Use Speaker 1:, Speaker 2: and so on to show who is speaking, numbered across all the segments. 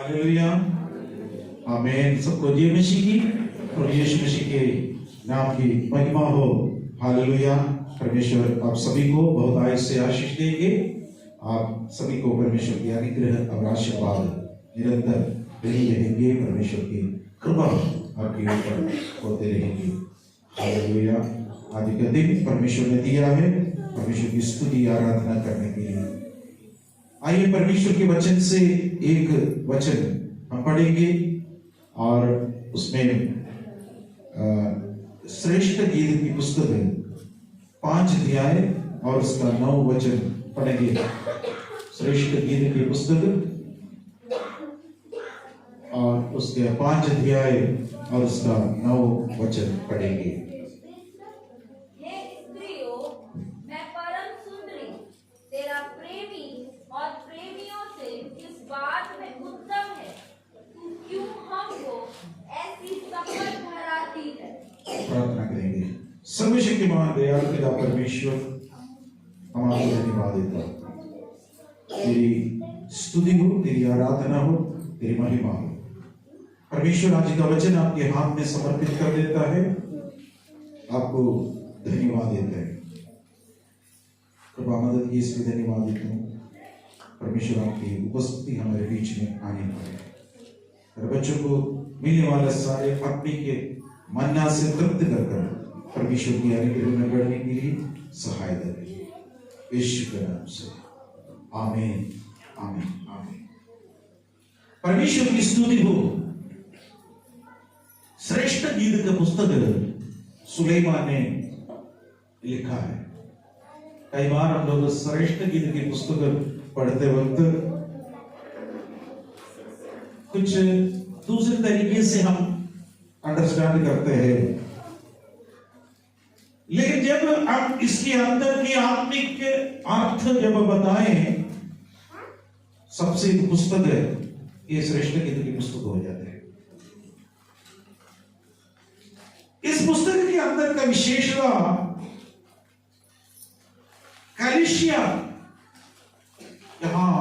Speaker 1: Hallelujah, आमीन। सबको जय मसीह की, प्रभु यीशु मसीह के नाम की महिमा हो। हालेलुया। परमेश्वर आप सभी को बहुत आयु से आशीष देंगे। आप सभी को परमेश्वर की अनुग्रह और आशीर्वाद निरंतर रही रहेंगे। परमेश्वर की कृपा आपके ऊपर होते रहेंगी। हालेलुया। आज का दिन परमेश्वर ने दिया है परमेश्वर की स्तुति आराधना करने के लिए। आइए परमेश्वर के वचन से एक वचन हम पढ़ेंगे और उसमें श्रेष्ठ गीत की पुस्तक है 5 अध्याय और उसका 9 वचन पढ़ेंगे। श्रेष्ठ गीत की पुस्तक और उसके 5 अध्याय और उसका 9 वचन पढ़ेंगे। प्रार्थना करेंगे। सर्वशक्तिमान दयालु पिता परमेश्वर, हम आपको धन्यवाद देता हूं। तेरी स्तुति हो, तेरी आराधना हो, तेरी महिमा हो। परमेश्वर आज का वचन आपके हाथ में समर्पित कर देता है। आपको धन्यवाद देते हैं। कृपा मदद की इसलिए धन्यवाद देता हूँ। परमेश्वर आपकी उपस्थिति हमारे बीच में आने पाए। बच्चों को मिलने वाला सारे आत्मिक मन्ना से तृप्त कर परमेश्वर की अनुग्रह में बढ़ने के लिए सहायता करिए। यीशु के नाम से आमीन, आमीन, आमीन। परमेश्वर की स्तुति हो। श्रेष्ठ गीत का पुस्तक सुलेमान ने लिखा है। कई बार हम लोग श्रेष्ठ गीत की पुस्तक पढ़ते वक्त कुछ दूसरे तरीके से हम अंडरस्टैंड करते हैं, लेकिन जब हम इसके अंदर की आत्मिक अर्थ जब बताएं, सबसे पुस्तक है ये श्रेष्ठ गीत की पुस्तक हो जाते हैं। इस पुस्तक के अंदर का विशेषता कलीसिया यहां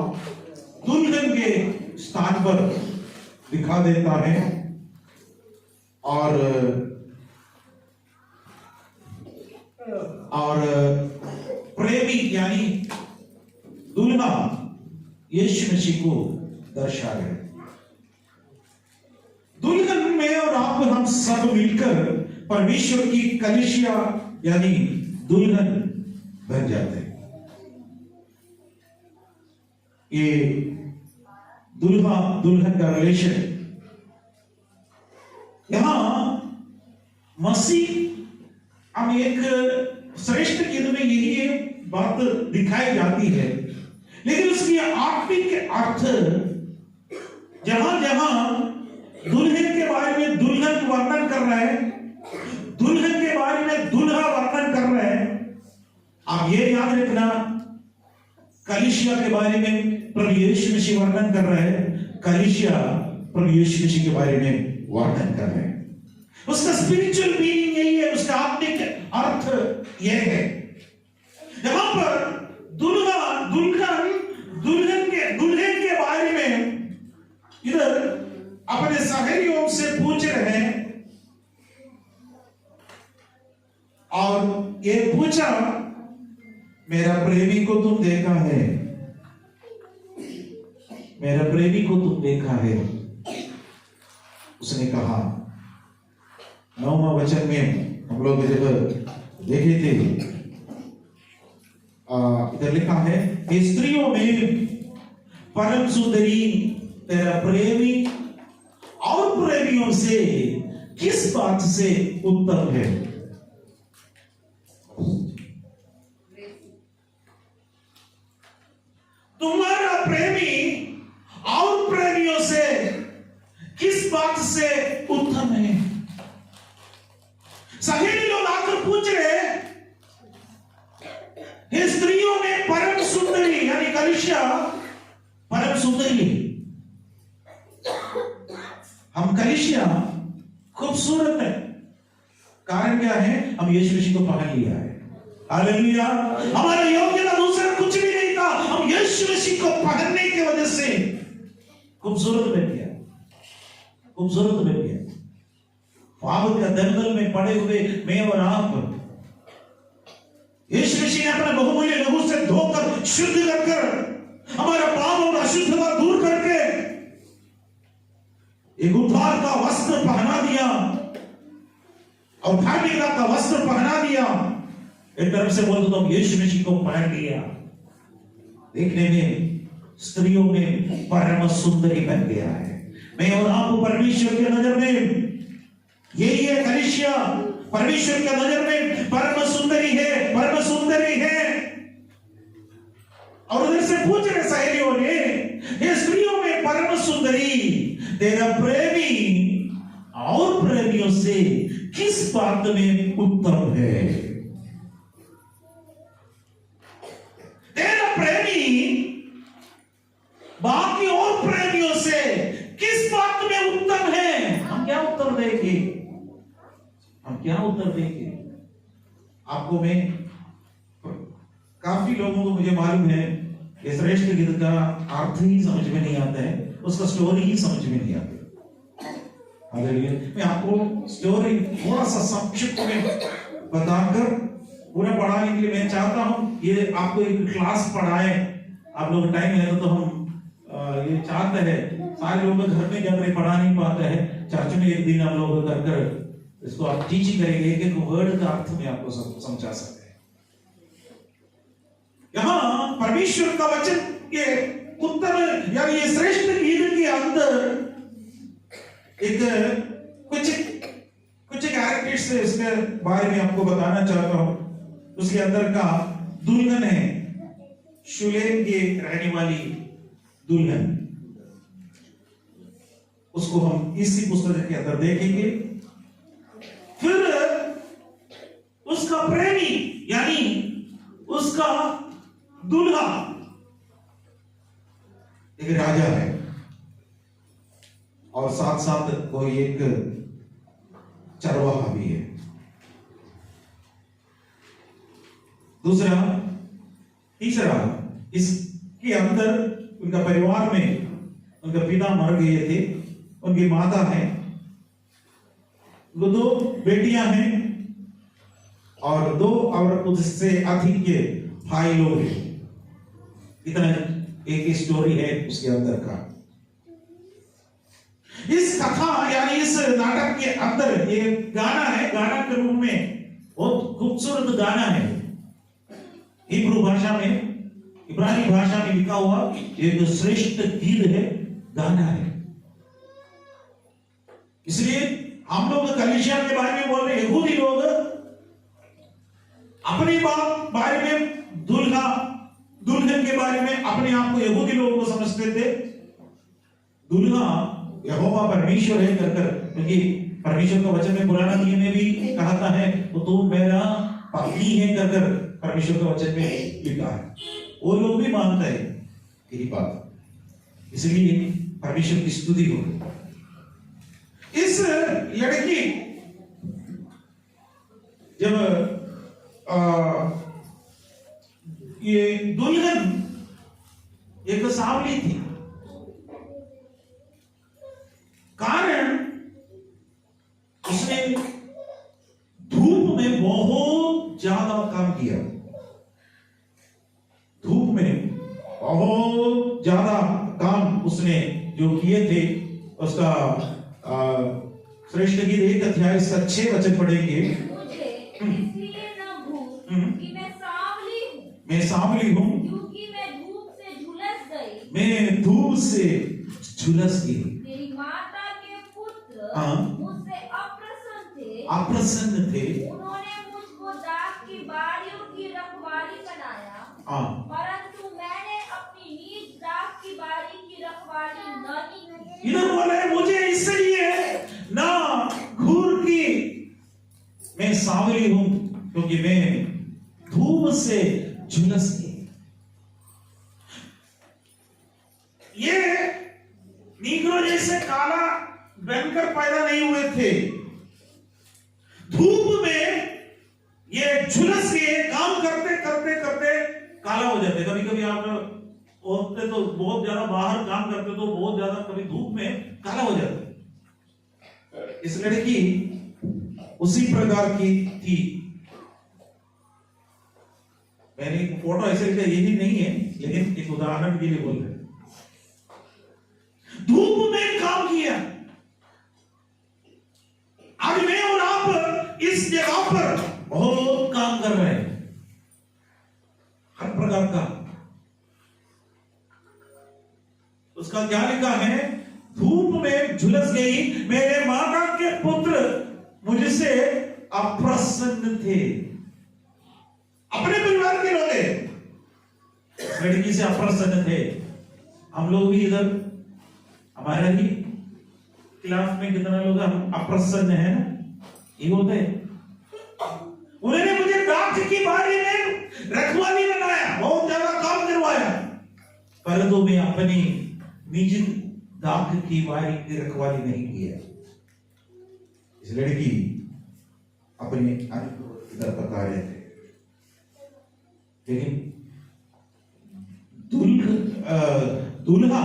Speaker 1: दुल्हन के स्थान पर दिखा देता है और प्रेमी यानी दुल्हा यीशु मसीह को दर्शा रहे। दुल्हन में और आप हम सब मिलकर परमेश्वर की कलीसिया यानी दुल्हन बन जाते हैं। ये दुल्हा दुल्हन का रिलेशन यहां मसीह हम एक श्रेष्ठ गीत में यही बात दिखाई जाती है, लेकिन उसकी आत्मिक अर्थ जहां जहां दुल्हन के बारे में दुल्हन वर्णन कर रहा है, दुल्हन के बारे में दुल्हा वर्णन कर रहा है। आप ये याद रखना, कलीसिया के बारे में प्रभु यीशु मसीह वर्णन कर रहा है, कलीसिया प्रभु यीशु मसीह के बारे में वर्णन कर रहे हैं। उसका स्पिरिचुअल मीनिंग यही है, उसका आत्मिक अर्थ यह है। यहां पर दुल्हा दुल्हन के बारे में इधर अपने सहेलियों से पूछ रहे हैं और ये पूछा, मेरा प्रेमी को तुम देखा है, मेरा प्रेमी को तुम देखा है। उसने कहा, 9वां वचन में हम लोग जब देखे थे, इधर लिखा है, स्त्रियों में परम सुंदरी तेरा प्रेमी और प्रेमियों से किस बात से उत्तम है। तुम्हारा प्रेमी और प्रेमियों से किस बात से उत्तम है। सहेली लोग आकर पूछ रहे, हे स्त्रियों में परम सुंदरी यानी कलीसिया परम सुंदरी, हम कलीसिया खूबसूरत है। कारण क्या है? हम यीशु मसीह को पकड़ लिया है। हालेलुया। हमारा योग्यता दूसरा कुछ भी नहीं था, हम यीशु मसीह को पकड़ने की वजह से खूबसूरत मिल गया, खूबसूरत मिल गया। पाप का दलदल में पड़े हुए मैं और आप, यीशु मसीह ने अपने बहुमूल्य लहू से धोकर शुद्ध कर कर हमारा पाप और अशुद्धता दूर करके एक उद्धार का वस्त्र पहना दिया और धार्मिकता का वस्त्र पहना दिया। एक तरफ से बोलते तो हम यीशु मसीह को पहन लिया, देखने में स्त्रियों में परम सुंदरी बन गया है। मैं और आप परमेश्वर की नजर में यही है कलीसिया, परमेश्वर की नजर में परम सुंदरी है, परम सुंदरी है। और उधर से पूछ रहे सहेलियों ने, ये स्त्रियों में परम सुंदरी, तेरा प्रेमी और प्रेमियों से किस बात में उत्तम है? तेरा प्रेमी बाकी और प्रेमियों से किस बात में उत्तम है? हम क्या उत्तर देंगे? हम क्या उत्तर देंगे? आपको मैं, काफी लोगों को मुझे मालूम है इस श्रेष्ठ गीत का अर्थ ही समझ में नहीं आता है, उसका स्टोरी ही समझ में नहीं आती। मैं आपको स्टोरी थोड़ा सा संक्षिप्त में बताकर पूरा पढ़ाने के लिए मैं चाहता हूं ये आपको एक क्लास पढ़ाए। आप लोग टाइम है तो हम ये चाहते हैं, सारे लोग घर में जाकर पढ़ा नहीं पाते हैं, चर्च में एक दिन हम लोग कर इसको आप टीचिंग करेंगे, एक एक वर्ड का अर्थ में आपको समझा सकते हैं। यहां परमेश्वर का वचन के उत्तर यानी ये श्रेष्ठ गीत के अंदर एक कुछ कैरेक्टर्स है, इसके बारे में आपको बताना चाहता हूं। उसके अंदर का दुल्हन है, शूलेम की रहने वाली दुल्हन, उसको हम इसी पुस्तक के अंदर देखेंगे। फिर उसका प्रेमी यानी उसका दूल्हा एक राजा है और साथ साथ कोई एक चरवाहा भी है। तीसरा इसके अंदर उनका परिवार में उनका पिता मर गए थे, उनकी माता है, वो 2 बेटियां हैं और 2 और उससे अधिक के भाई लोग हैं। इतना एक स्टोरी है उसके अंदर का। इस कथा यानी इस नाटक के अंदर ये गाना है, गाना के रूप में बहुत खूबसूरत गाना है। हिब्रू भाषा में, इब्रानी भाषा में लिखा हुआ एक श्रेष्ठ गीत है, गाना है। इसलिए हम लोग कलीसिया के बारे में बोल रहे, यहूदी लोग अपने बारे में, दुल्हन के बारे में अपने आप को यहूदी लोगों को समझते थे। दुल्हा यहोवा परमेश्वर है कर, क्योंकि परमेश्वर का वचन में पुराना नियम में भी कहता है तो तुम मेरा पत्नी है कर परमेश्वर का वचन में लिखा है। वो लोग भी मानते हैं यही बात, इसलिए परमेश्वर की स्तुति हो। इस लड़की जब ये दुल्हन एक सांवली थी, कारण उसने धूप में बहुत ज्यादा काम किया, धूप में बहुत ज्यादा काम उसने जो किए थे। उसका श्रेष्ठ गीत 1 अध्याय 6 वचन पढ़ेंगे।
Speaker 2: इसलिए न भूल कि मैं
Speaker 1: सांवली हूं
Speaker 2: क्योंकि मैं धूप से झुलस गई।
Speaker 1: मैं धूप से झुलस गई।
Speaker 2: मेरी माता के पुत्र
Speaker 1: हाँ।
Speaker 2: मुझसे
Speaker 1: अप्रसन्न थे।
Speaker 2: उन्होंने मुझको दाख की बारियों की रखवाली बनाया,
Speaker 1: हाँ।
Speaker 2: परंतु मैंने अपनी नीज दाख की बारी की रखवाली न की।
Speaker 1: इधर बोले मुझे इसलिए ना घूर की मैं सांवली हूं क्योंकि मैं धूप से झुलस गई। ये नीग्रो जैसे काला बनकर पैदा नहीं हुए थे, धूप में ये झुलस के काम करते करते करते काला हो जाते। कभी कभी आप औरतें तो बहुत ज्यादा बाहर काम करते तो बहुत ज्यादा कभी धूप में काला हो जाता। इस लड़की उसी प्रकार की थी। मैंने एक फोटो ऐसे लिखा, यही नहीं है लेकिन एक उदाहरण के लिए बोल रहे, धूप में काम किया। आज मैं और आप इस जगह पर बहुत काम कर रहे हैं, हर प्रकार का। उसका क्या लिखा है, धूप में झुलस गई, मेरे माता के पुत्र मुझसे अप्रसन्न थे। अपने परिवार के लोग लड़की से अप्रसन्न थे। हम लोग भी इधर हमारे ही क्लास में कितना लोग हम अप्रसन्न है ना, ये होते हैं। उन्होंने मुझे डाक की बारी में रखवाली बनाया, बहुत ज्यादा काम करवाया, परंतु मैं अपनी निजी डाक की बारी की रखवाली नहीं किया। इस लड़की अपने अनुभव इधर बता रहे थे, लेकिन दूल्हा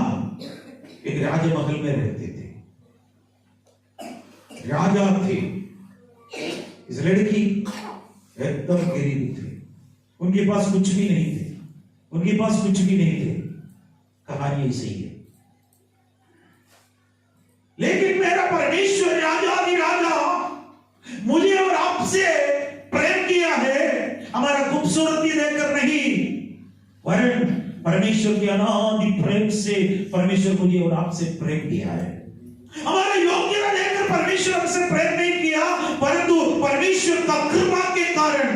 Speaker 1: एक राजमहल में रहते थे, राजा थे। इस लड़की एकदम गरीब थे, उनके पास कुछ भी नहीं थे, उनके पास कुछ भी नहीं थे। कहानी ऐसी है। लेकिन मेरा परमेश्वर राजा मुझे और आपसे प्रेम किया है, हमारा खूबसूरती देखकर नहीं, वरन परमेश्वर के अनादि प्रेम से परमेश्वर मुझे और आपसे प्रेम किया है। हमारा योग्यता देखकर परमेश्वर हमसे प्रेम नहीं किया, परंतु परमेश्वर का कृपा के कारण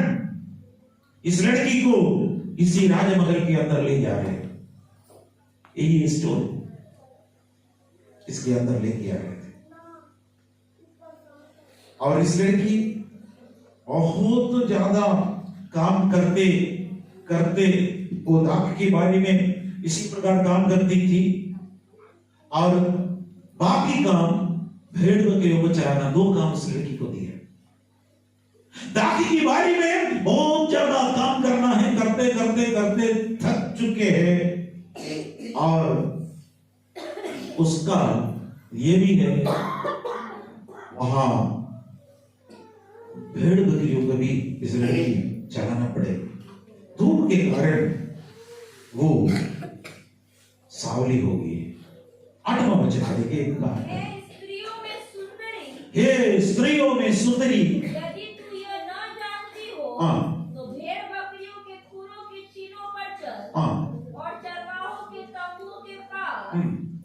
Speaker 1: इस लड़की को इसी राजमहल के अंदर ले जा रहे हैं। यही स्टोरी इसके अंदर लेके आ रहे थे। और इस लड़की बहुत ज्यादा काम करते करते वो दाख के बारे में इसी प्रकार काम करती थी, और बाकी काम भेड़ बकरियों को चराना, 2 काम उस लड़की को दिए। दाख की बारी में बहुत ज्यादा काम करना है, करते करते करते थक चुके हैं, और उसका ये भी है वहां भेड़ बकरियों को भी इस लड़की चलाना पड़े। धूप के कारण वो सावली हो गई। 8वां वचन देखिए, हे स्त्रियों में सुंदरी,
Speaker 2: यदि तू यह न जानती हो तो भेड़ बकरियों के खुरों के चिन्हों पर चल और चरवाहों के तंबुओं के पास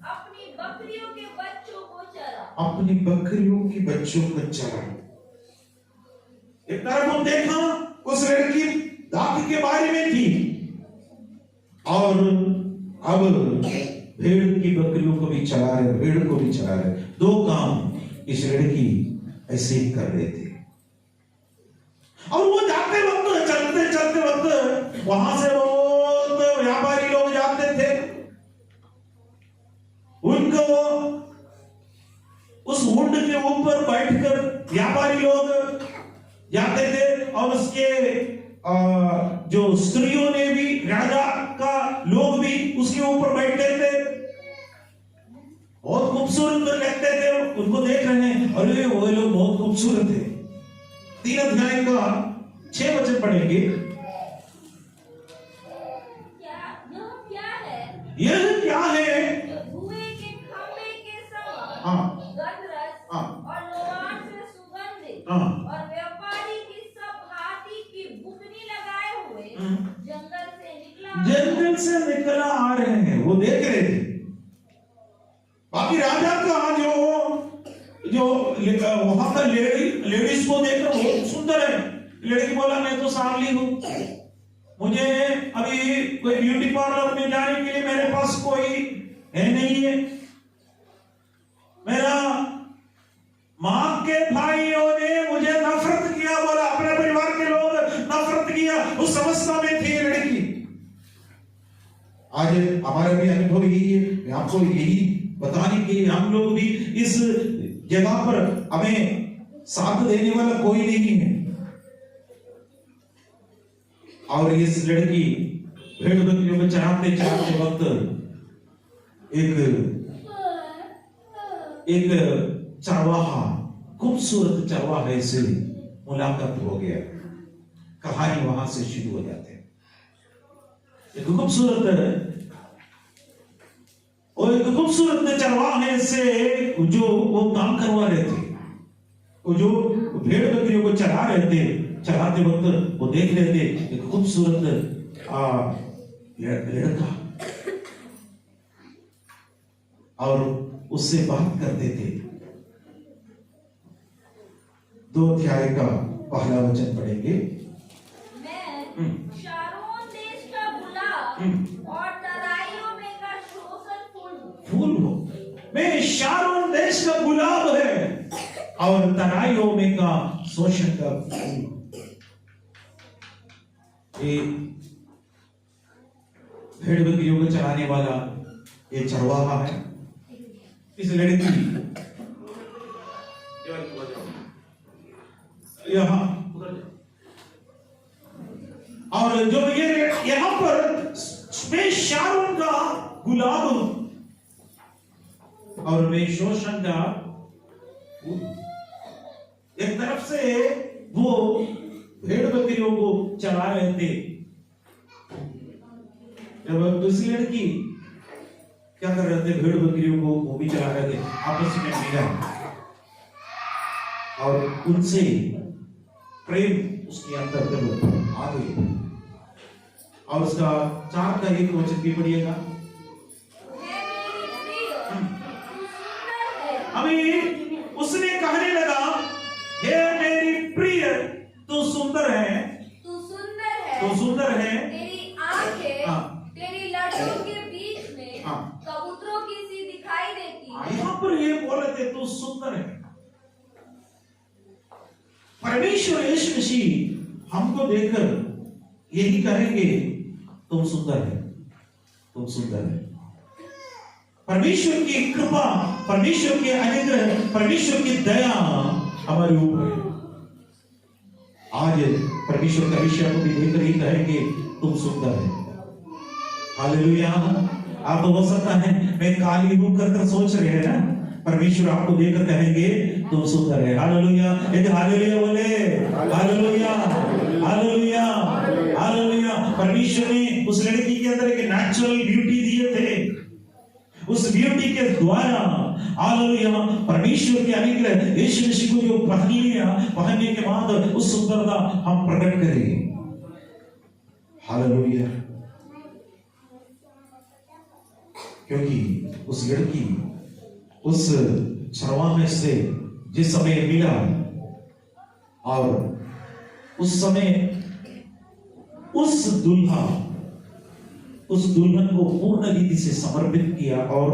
Speaker 2: अपनी बकरियों के बच्चों को चरा।
Speaker 1: अपनी बकरियों के बच्चों को चरा। एक तरफ हम देखा उस लड़की दाख के बारे में थी, और अब भेड़ की बकरियों को भी चला रहे, भेड़ को भी चला रहे। 2 काम इस लड़की ऐसे ही कर रहे थे। और वो जाते वक्त, चलते चलते वक्त वहां से वो व्यापारी लोग जाते थे, उनको उस ऊंट के ऊपर बैठकर व्यापारी लोग जाते थे, और उसके जो स्त्रियों ने भी, राजा का लोग भी उसके ऊपर बैठते थे। बहुत खूबसूरत लगते थे, उनको देख रहे हैं, अरे वो लोग बहुत खूबसूरत है। 3 अध्याय का 6 वचन पढ़ेंगे। यह क्या है?
Speaker 2: धुएं के खंभे के समान गंधरस और लोहान से सुगंधित और व्यापारी की सब भांति की बुकनी लगाए हुए जंगल से
Speaker 1: निकला आ रहे हैं। वो देख रहे थे। बाकी राजा का जो वहां का लेडीज को देखकर बहुत सुंदर है। लड़की बोला, मैं तो सांवली हूं, मुझे अभी कोई ब्यूटी पार्लर में जाने के लिए मेरे पास कोई है नहीं है। मेरा मां के भाइयों ने मुझे नफरत किया, बोला अपने परिवार के लोग नफरत किया। उस अवस्था में थी लड़की। आज हमारा भी अनुभव यही है। मैं आपको यही बताने के लिए, हम लोग भी इस जगह पर हमें साथ देने वाला कोई नहीं है। और इस लड़की भेड़ बकरियों को चराते चराते वक्त एक चरवाहा, खूबसूरत चरवाहे से मुलाकात हो गया। कहानी वहां से शुरू हो जाती है। एक खूबसूरत चरवाहे से जो वो काम करवा रहे थे, वो जो भेड़ बकरियों को चरा रहे थे, चराते वक्त वो देख रहे थे एक खूबसूरत लड़का, और उससे बात करते थे। 2 अध्याय का पहला वचन पढ़ेंगे।
Speaker 2: मैं शारोन देश का गुलाब और तराइयों में का शोषण फूल हूँ।
Speaker 1: मैं शारोन देश का गुलाब है और तराइयों में का शोषण का फूल। ये भेड़ बकरियों को चराने वाला ये चरवाहा है। इस लड़की यहाँ, और जो ये यहाँ पर मैं शारोन का गुलाब और मैं शोषण का फूल। एक तरफ से वो भेड़ बकरियों को चरा रहे थे, जब दूसरी लड़की क्या कर रहे थे, भेड़ बकरियों को वो भी चला रहे थे, आपस में मिला और उनसे प्रेम उसके अंदर जब आ गई। और उसका 4 का 1 वचन भी पढ़िएगा। अभी उसने कहने लगा, हे मेरी प्रिय, तू सुंदर है,
Speaker 2: तू सुंदर
Speaker 1: सुंदर है,
Speaker 2: तेरी आंखें तेरी लड़कों के बीच में कबूतरों की सी दिखाई देती है।
Speaker 1: यहाँ पर ये बोले थे तू सुंदर है। परमेश्वर यीशु मसीह हमको देखकर यही कहेंगे, तुम सुंदर है, तुम सुंदर है। परमेश्वर की कृपा, परमेश्वर के अनुग्रह, परमेश्वर की दया हमारे ऊपर है। आज परमेश्वर का विषय को भी देखकर ही कहेंगे तुम सुंदर है। हालेलुया। आप हो सकता है मैं काली हूं कर सोच रहे हैं ना, परमेश्वर आपको देखकर कहेंगे तुम सुंदर है। हालेलुया। एक हालेलुया बोले, हालेलुया, हालेलुया, हालेलुया। परमेश्वर ने उस लड़की के अंदर एक नेचुरल ब्यूटी दिए थे, उस ब्यूटी के द्वारा हालेलुया परमेश्वर के अनुग्रह यीशु मसीह को जो पहन लिया, पहनने के बाद उस सुंदरता हम प्रकट करें। हालेलुया। क्योंकि उस लड़की उस चरवाहे से जिस समय मिला और उस समय उस दुल्हन को पूर्ण रीति से समर्पित किया और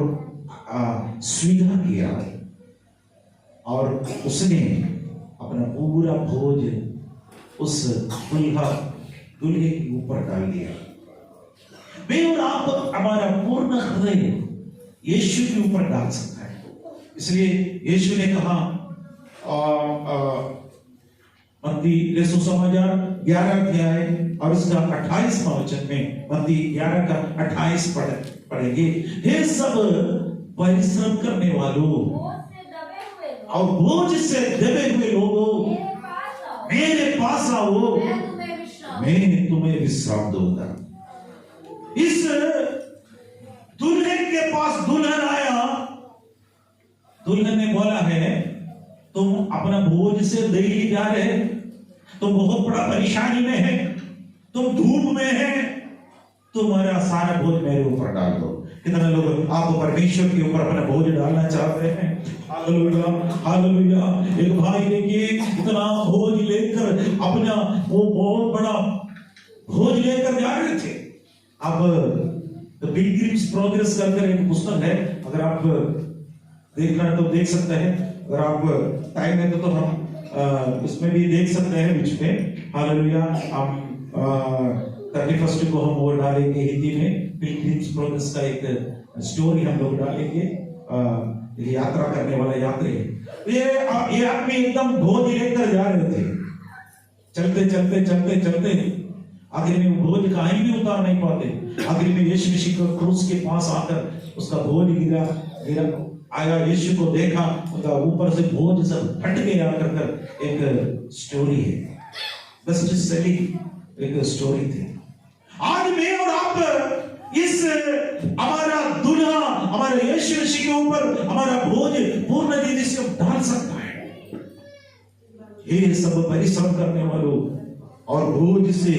Speaker 1: स्वीकार किया, और उसने अपना पूरा भोज उस दूल्हे के ऊपर डाल दिया। मैं और आप हमारा पूर्ण हृदय यीशु के ऊपर डाल सकता है। इसलिए यीशु ने कहा मत्ती सुसमाचार 11 अध्याय और उसका 28वां वचन में, मत्ती 11 का 28 पढ़ेंगे। हे सब परिश्रम करने वालों और बोझ से दबे हुए लोगों, मेरे पास आओ, मैं तुम्हें विश्राम दूंगा। इस दुल्हन के पास दुल्हन आया, दुल्हन ने बोला है तुम अपना बोझ से दिल्ली जा रहे, तुम बहुत बड़ा परेशानी में है, तुम धूप में है, तुम्हारा सारा बोझ मेरे ऊपर डाल दो। कितने लोग आप परमेश्वर के ऊपर अपना बोझ डालना चाहते हैं? Hallelujah, hallelujah. एक भाई देखिए इतना बोझ लेकर अपना वो बहुत बड़ा बोझ लेकर जा रहे थे। अब द पिलग्रिम्स प्रोग्रेस करके एक पुस्तक है, अगर आप देखना है तो देख सकते हैं, अगर आप टाइम है तो हम उसमें भी देख सकते हैं बीच में। हालेलुया। हम 31 को हम वो डालेंगे हिंदी में, पिलग्रिम्स प्रोग्रेस का एक स्टोरी हम लोग डालेंगे। यात्रा करने वाला यात्री, ये आदमी एकदम बोझ लेकर जा रहे थे, चलते चलते चलते चलते, आखिर में वो बोझ कहीं भी उतार नहीं पाते। आखिर में यीशु मसीह को क्रूस के पास आकर उसका बोझ गिरा आया, यीशु को देखा, उनका ऊपर से बोझ सब फट गया कर एक स्टोरी है, बस जिससे एक स्टोरी थी। आज मैं और आप इस हमारा दुल्हा हमारे यीशु मसीह के ऊपर हमारा बोझ पूर्ण रीति से डाल सकता है। ये सब परिश्रम करने वालों और बोझ से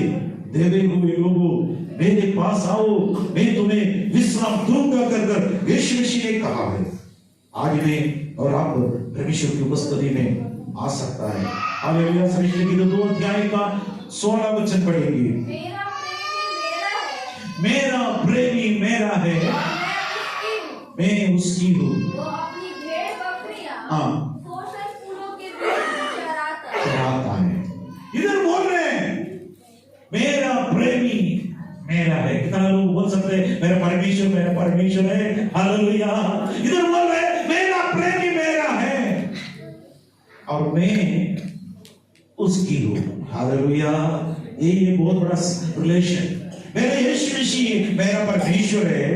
Speaker 1: देवे हुए लोगों, मेरे पास आओ, मैं तुम्हें विश्राम दूंगा कर यीशु मसीह ने कहा है। आज मैं और आप परमेश्वर की उपस्थिति में आ सकता है। हालेलुया। सृष्टि की 2 अध्याय का 16 वचन पढ़ेंगे। मेरा प्रेमी मेरा है, मैं उसकी हूँ।
Speaker 2: वो अपनी भेड़ बकरियां सोशल फूलों के बीच
Speaker 1: चराता है। इधर बोल रहे हैं मेरा प्रेमी मेरा है। कितना लोग बोल सकते हैं मेरा परमेश्वर है। हालेलुया। इधर बोल रहे हैं मेरा प्रेमी मेरा है और मैं उसकी हूँ। हालेलुया। ये बहुत बड़ा रिलेशन। मेरा यीशु मसीह मेरा परमेश्वर है,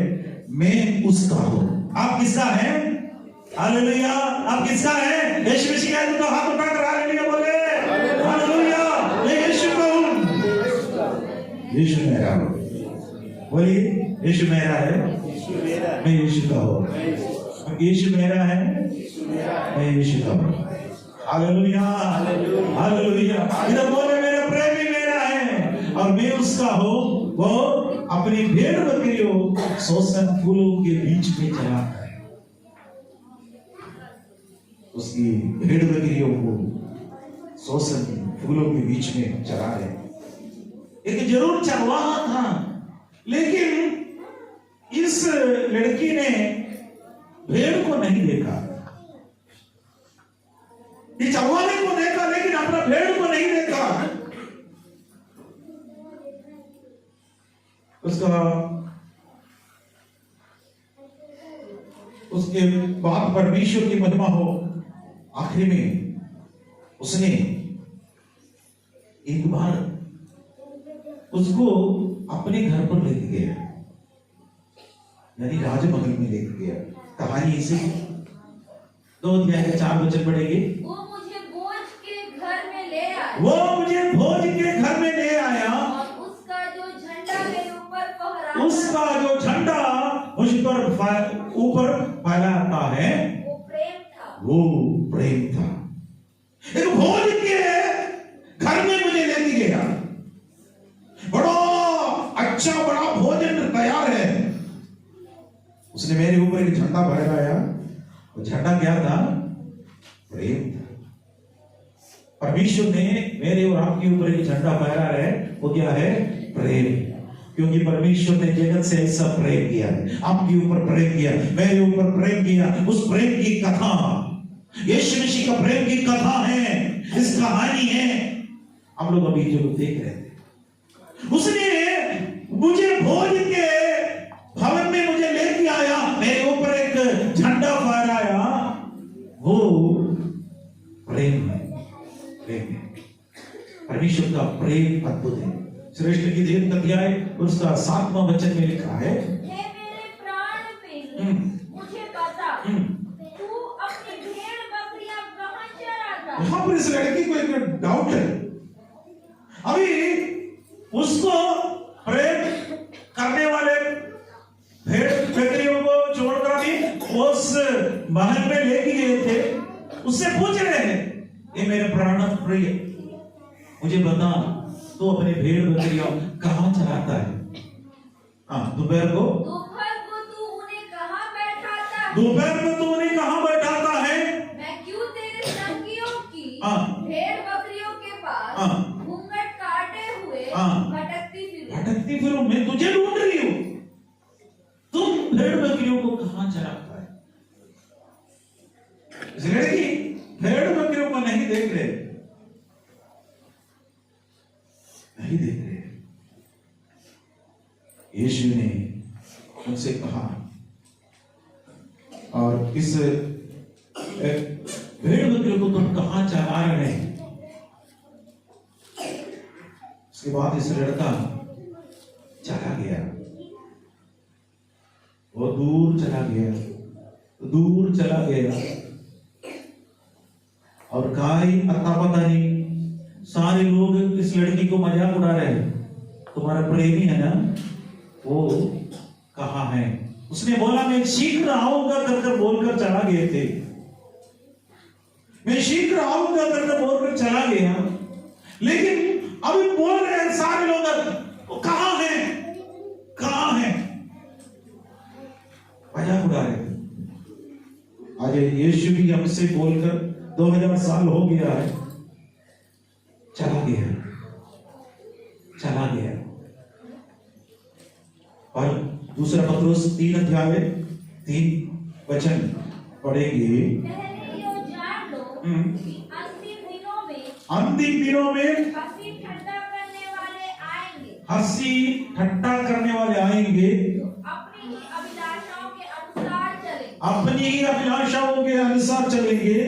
Speaker 1: मैं उसका हूँ। आप किसका है? हालेलुया। आप किसका है? यीशु मसीह का है तो हाथ उठाकर हालेलुया बोले। हालेलुया। मैं यीशु का हूँ। यीशु मेरा हूँ। बोलिए यीशु मेरा है, मैं यीशु का हूँ। यीशु मेरा है, मैं यीशु का हूँ। हालेलुया। हालेलुया। इधर बोले मेरा प्रेमी मेरा है और मैं उसका हूँ। वो अपनी भेड़ बकरियों सोसन फूलों के बीच में चराता है। उसकी भेड़ बकरियों को सोसन फूलों के बीच में चरा रहे। एक जरूर चरवाहा था, लेकिन इस लड़की ने भेड़ को नहीं देखा। ये चरवाहे को देखा लेकिन अपना भेड़ को नहीं देखा। उसके बाद परमेश्वर की महिमा हो। आखिर में उसने एक बार उसको अपने घर पर लेके गया, यानी राजमहल में लेके गया। कहानी इसे 2 अध्याय के 4 वचन पढ़ेंगे।
Speaker 2: वो मुझे भोज के घर में ले आया।
Speaker 1: वो मुझे भोज के घर में ले आया।
Speaker 2: उसका जो झंडा मेरे ऊपर फहराता,
Speaker 1: उसका जो झंडा मुझ पर ऊपर फहराता है,
Speaker 2: वो प्रेम था।
Speaker 1: वो प्रेम था। एक भोज के घर में मुझे लेके गया। बड़ा अच्छा बड़ा भोजन तैयार है। उसने मेरे ऊपर एक झंडा फहराया। वो झंडा क्या था? प्रेम था। परमेश्वर ने मेरे और आपके ऊपर एक झंडा फहरा है। वो क्या है? प्रेम। क्योंकि परमेश्वर ने जगत से ऐसा प्रेम किया, आपके ऊपर प्रेम किया, मेरे ऊपर प्रेम किया। उस प्रेम की कथा यीशु मसीह का प्रेम की कथा है। इस कहानी है हम लोग अभी जो देख रहे थे। उसने मुझे भोज के भवन में मुझे लेके आया, मेरे ऊपर एक झंडा फहराया। वो प्रेम है। प्रेम है। परमेश्वर का प्रेम अद्भुत है। श्रेष्ठ की 3 अध्याय उसका 7वां वचन में लिखा है,
Speaker 2: हे मेरे प्राण प्रेमी, मुझे बता, तू अपनी भेड़ बकरियां कहां चराता?
Speaker 1: यहां पर इस लड़की को एक डाउट है। अभी उसको प्रेम करने वाले भेड़ बकरियों को छोड़कर अभी उस महल में लेके गए थे। उससे पूछ रहे हैं, ये मेरे प्राण प्रिय, मुझे बता तो अपने भेड़ बकरियां कहां चराता है? दोपहर को
Speaker 2: तू उन्हें कहां बैठाता है?
Speaker 1: दोपहर को तू उन्हें कहां बैठाता है?
Speaker 2: मैं क्यों तेरे संगियों की भेड़ बकरियों के पास घूंघट काटे हुए भटकती फिरूं?
Speaker 1: मैं तुझे ढूंढ रही हूं। तुम भेड़ बकरियों को कहां चराता है? इस लड़की भेड़ बकरियों को नहीं देख रहे, नहीं देख रहे। यीशु ने उनसे कहा, और इस भेड़ बकरियों को तुम कहां चरा रहे हैं? उसके बाद इस लड़का चला गया, वो दूर चला गया, दूर चला गया। और काई अता पता नहीं, सारे लोग इस लड़की को मजाक उड़ा रहे हैं, तुम्हारा प्रेमी है ना, वो कहाँ है? उसने बोला मैं शीघ्र आऊंगा कर बोलकर चला गए थे, मैं शीघ्र आऊंगा कर बोलकर चला गया। लेकिन अभी बोल रहे हैं सारे लोग, कहाँ है, कहाँ है, मजाक उड़ा रहे थे। आज यीशु भी हमसे बोलकर 2000 साल हो गया है, चला गया, चला गया। और दूसरा पत्रोस 3 अध्याय 3 वचन पढ़ेंगे।
Speaker 2: पहले यो जान लो कि
Speaker 1: अंतिम दिनों में
Speaker 2: हंसी ठट्ठा करने वाले आएंगे,
Speaker 1: हंसी ठट्ठा करने वाले आएंगे,
Speaker 2: अपनी ही अभिलाषाओं के अनुसार चलेंगे,
Speaker 1: अपनी ही अभिलाषाओं के अनुसार चलेंगे।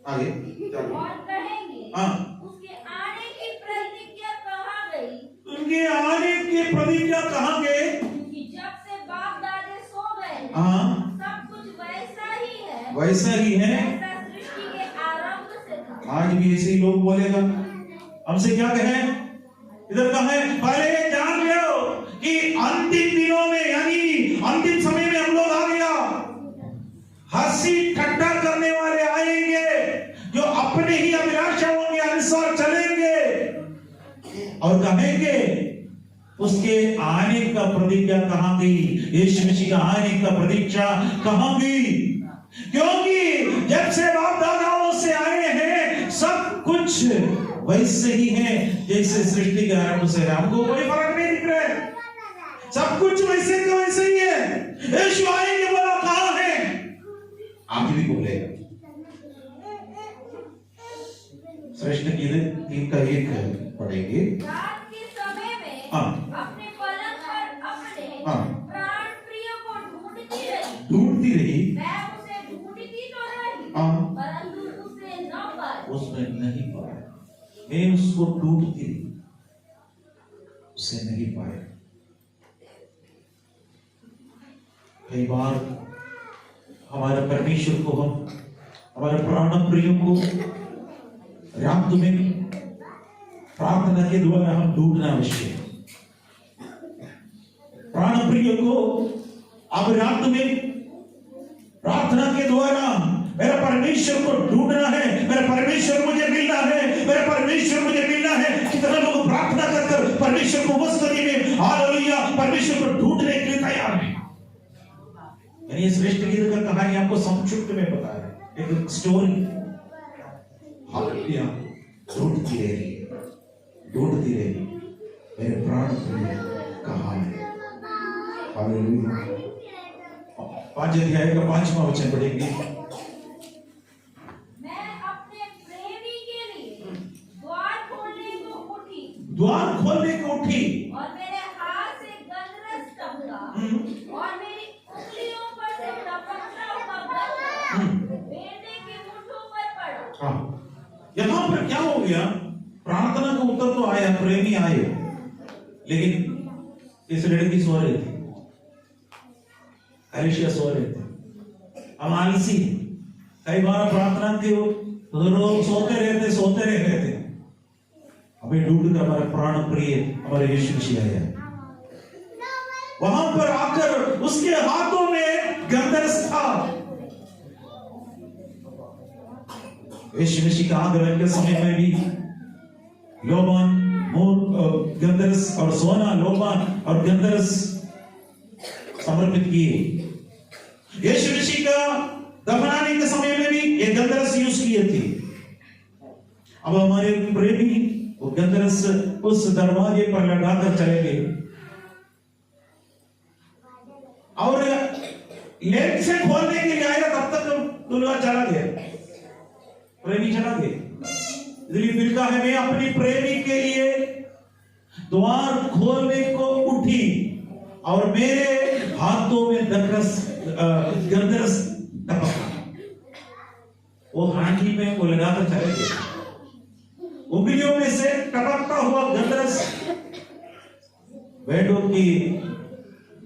Speaker 1: आगे
Speaker 2: और कहेंगे
Speaker 1: हाँ,
Speaker 2: उसके आने की प्रतिज्ञा कहाँ गई,
Speaker 1: उनके आने की प्रतिज्ञा कहाँ गए?
Speaker 2: क्योंकि जब से बाप दादे सो गए
Speaker 1: हाँ,
Speaker 2: सब कुछ वैसा ही है,
Speaker 1: वैसा ही है,
Speaker 2: जैसा सृष्टि के आरंभ से था।
Speaker 1: आज भी ऐसे ही लोग बोलेगा। हमसे क्या कहे? इधर कहे पहले ये जान लो कि अंतिम दिनों में, यानी अंतिम समय में हम लोग आ गया, हंसी ठट्ठा करने वाले आएंगे जो अपने ही अभिलाषाओं के अनुसार चलेंगे और कहेंगे उसके आने का प्रतीक्षा कहाँ गई, यीशु मसीह का आने का प्रतीक्षा कहाँ गई? क्योंकि जब से बाप दादाओं से आए हैं सब कुछ वैसे ही है जैसे सृष्टि के आरंभ से है। हमको कोई फर्क नहीं दिख रहा है, सब कुछ वैसे का वैसे ही है। यीशु आएंगे, बोला कहाँ है? आप भी बोलेगा। श्रेष्ठ गीत 3 का 1 पढ़ेंगे।
Speaker 2: रात के समय में
Speaker 1: हाँ,
Speaker 2: अपने पलंग पर अपने
Speaker 1: हाँ,
Speaker 2: प्राण प्रिय को
Speaker 1: ढूंढती रही,
Speaker 2: मैं उसे ढूंढती तो रही,
Speaker 1: हाँ,
Speaker 2: परंतु उसे न पाई,
Speaker 1: उसने नहीं पाया। मैं उसको ढूंढती रही, उसे नहीं पाया। कई बार हमारे परमेश्वर को, हम हमारे प्राण प्रिय को रात में प्रार्थना के द्वारा हम ढूंढना आवश्यक है। प्राण प्रिय को अब रात में प्रार्थना के द्वारा मेरा परमेश्वर को ढूंढना है, मेरा परमेश्वर मुझे मिलना है, मेरा परमेश्वर मुझे मिलना है। कितना लोग प्रार्थना कर परमेश्वर को उपस्थिति में हालेलुया परमेश्वर को ढूंढने के लिए तैयार है। मैंने श्रेष्ठ गीत का कहानी आपको संक्षिप्त में बताया, एक स्टोरी। हालेलुया, ढूंढती रही, ढूंढती रही, मेरे प्राण प्रिय कहाँ है? हालेलुया। 5 अध्याय का 5वां वचन पढ़ेंगे।
Speaker 2: मैं अपने प्रेमी के लिए द्वार खोलने को उठी,
Speaker 1: द्वार खोलने को उठी,
Speaker 2: और मेरे हाथ से गंधरस टपका, और मेरी उंगलियों पर से टपकता हुआ गंध बेटे के मुंठों पर पड़ा।
Speaker 1: हाँ, यहाँ पर क्या हो गया? प्रार्थना का उत्तर तो आया, प्रेमी आए, लेकिन इस लड़की सो रही थी, अलिशिया सो रही थी। हम आलसी, कई बार प्रार्थना के रोज सोते रहते थे। हमें ढूंढ कर हमारे प्राण प्रिय हमारे यीशु मसीह आया, वहां पर आकर उसके हाथों में गंधरस था। यीशु मसीह का आगमन के समय में भी लोबान गंधरस और सोना, लोबान और गंधरस समर्पित किए। यीशु मसीह का दफनाने के समय में भी ये गंधरस यूज किए थे। अब हमारे प्रेमी वो गंधरस उस दरवाजे पर लगाकर चले गए और लेट से खोलने के लिए आया, तब तक दुल्हा चला गया, प्रेमी चला गया। इसलिए फिर कहा है, मैं अपनी प्रेमी के लिए द्वार खोलने को उठी और मेरे हाथों में गंधरस टपका। वो हांडी में वो लगाकर चले गए, उंगलियों में से टपकता चढ़ा हुआ गंधरस भेड़ों की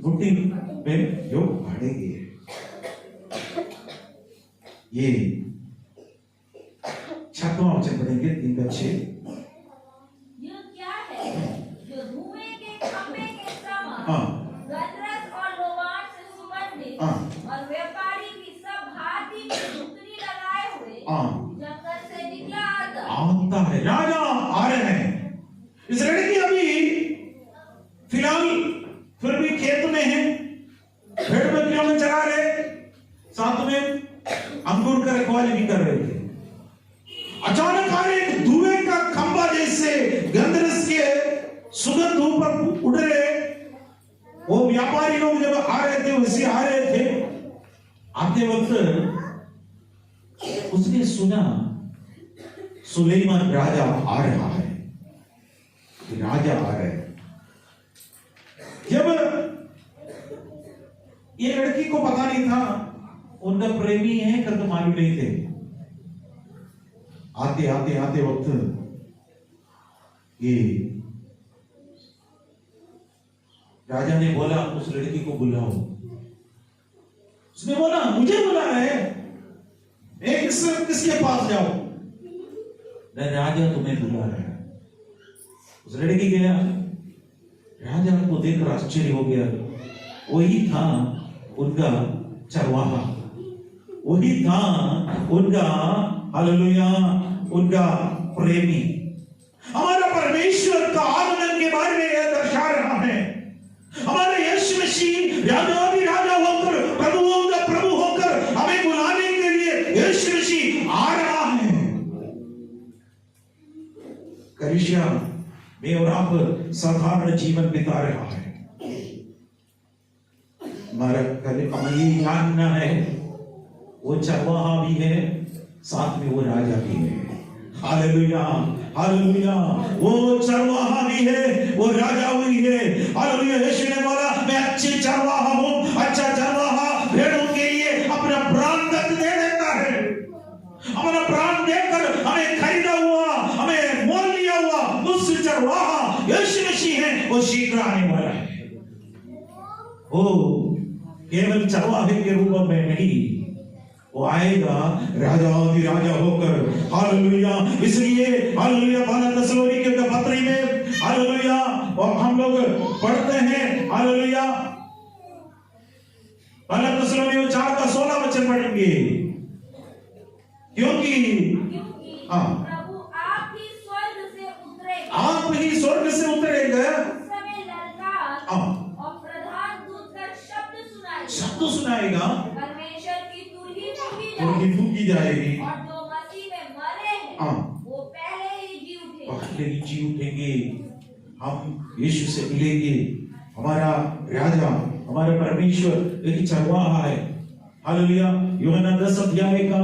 Speaker 1: मुट्ठी में जो भाड़ेगी। ये 7वां वचन पढ़ेंगे 3-6।
Speaker 2: यह क्या है जो धुएं के खंभे के समान
Speaker 1: हाँ
Speaker 2: गंधरस और लोबान से सुगंधित
Speaker 1: हाँ
Speaker 2: और व्यापारी की सब हाथी की धुतरी लगाए हुए
Speaker 1: हाँ
Speaker 2: जंगल से निकला आता
Speaker 1: आता है। राजा आ रहे हैं। इस लड़की अभी फिलहाल फिर भी खेत में है, भेड़ बकरियों में चरा रहे, साथ में अंगूर का रखवाली भी कर रहे थे। अचानक आ रहे एक धुएं का खंभा जैसे गंधरस के सुगंध ऊपर उड़ रहे। वो व्यापारी लोग जब आ रहे थे वैसे आ रहे थे। आते वक्त उसने सुना सुलेमान राजा आ रहा है, राजा आ रहे हैं। जब ये लड़की को पता नहीं था उनका प्रेमी है, कद मालूम नहीं थे। आते आते आते वक्त ये राजा ने बोला उस लड़की को बुलाओ। उसने बोला मुझे बुला रहे हैं, एक किसके पास जाओ? राजा तुम्हें बुला रहा है। उस लड़की गया, राजा को देखकर आश्चर्य हो गया। वही था उनका चरवाहा, वही था उनका हालेलुया उनका प्रेमी। हमारा परमेश्वर का आगमन के बारे में यह दर्शा रहा है। हमारा यीशु मसीह राजा होकर प्रभुओं का प्रभु होकर हमें बुलाने के लिए यीशु मसीह आ रहा है। कलीसिया में और आप साधारण जीवन बिता रहा है। हमारा हमें ये जानना है वो चरवाहा भी है, साथ में वो राजा भी है। हालेलुया हालेलुया, वो चरवाहा भी है, वो राजा भी है। हालेलुया। यीशु ने बोला मैं अच्छे चरवाहा हूं। अच्छा चरवाहा भेड़ों के लिए अपना प्राण तक दे देता है। अपना प्राण देकर हमें खरीदा हुआ, हमें मोल लिया हुआ उस चरवाहा यीशु मसीह है। वो शीघ्र आने वाला है। वो केवल चरवाहे के रूप में नहीं, वो आएगा राजा होकर। हालेलुया। इसलिए हालेलुया पहला थिस्सलुनीके के पत्री में हालेलुया और हम लोग पढ़ते हैं हालेलुया पहला थिस्सलुनीके 4 का 16 वचन पढ़ेंगे। क्योंकि
Speaker 2: प्रभु आप ही स्वर्ग से उतरेंगे,
Speaker 1: आप ही स्वर्ग से उतरेंगे।
Speaker 2: उस समय ललकार और प्रधान दूत का शब्द सुनाएगा। परमेश्वर की तुरही
Speaker 1: फूकी जाएगी
Speaker 2: और जो मसीह में मरे हैं वो पहले ही जी उठेंगे।
Speaker 1: हम यीशु से मिलेंगे। हमारा राजा हमारा परमेश्वर एक चरवाहा है। हालेलुया। यूहन्ना 10 अध्याय का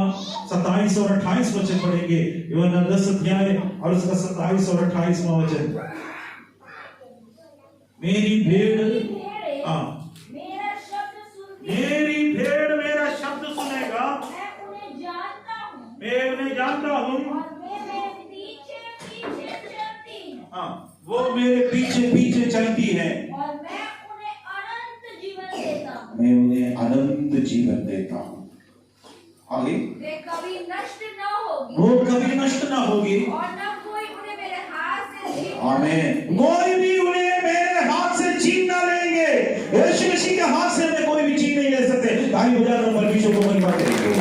Speaker 1: 27 और 28 वचन पढ़ेंगे। यूहन्ना 10 अध्याय और उसका 27 और 28वां वचन। मेरी भेड़
Speaker 2: मेरा शब्द सुनती,
Speaker 1: मेरी भेड़ मेरा शब्द सुनेगा, मैं उन्हें जानता हूँ
Speaker 2: और वे मेरे पीछे पीछे चलती हैं।
Speaker 1: वो मेरे पीछे पीछे चलती है
Speaker 2: और मैं उन्हें अनंत जीवन देता हूँ।
Speaker 1: मैं उन्हें अनंत जीवन देता हूँ। आगे
Speaker 2: वे कभी नष्ट न होगी,
Speaker 1: वो कभी नष्ट ना होगी
Speaker 2: और न कोई उन्हें मेरे हाथ से छीन,
Speaker 1: आमीन। कोई भी उन्हें मेरे हाथ से छीन ना लेंगे। यीशु मसीह के हाथ से हमें कोई भी छीन नहीं ले सकते। ताली बजाकर परमेश्वर को महिमा करेंगे।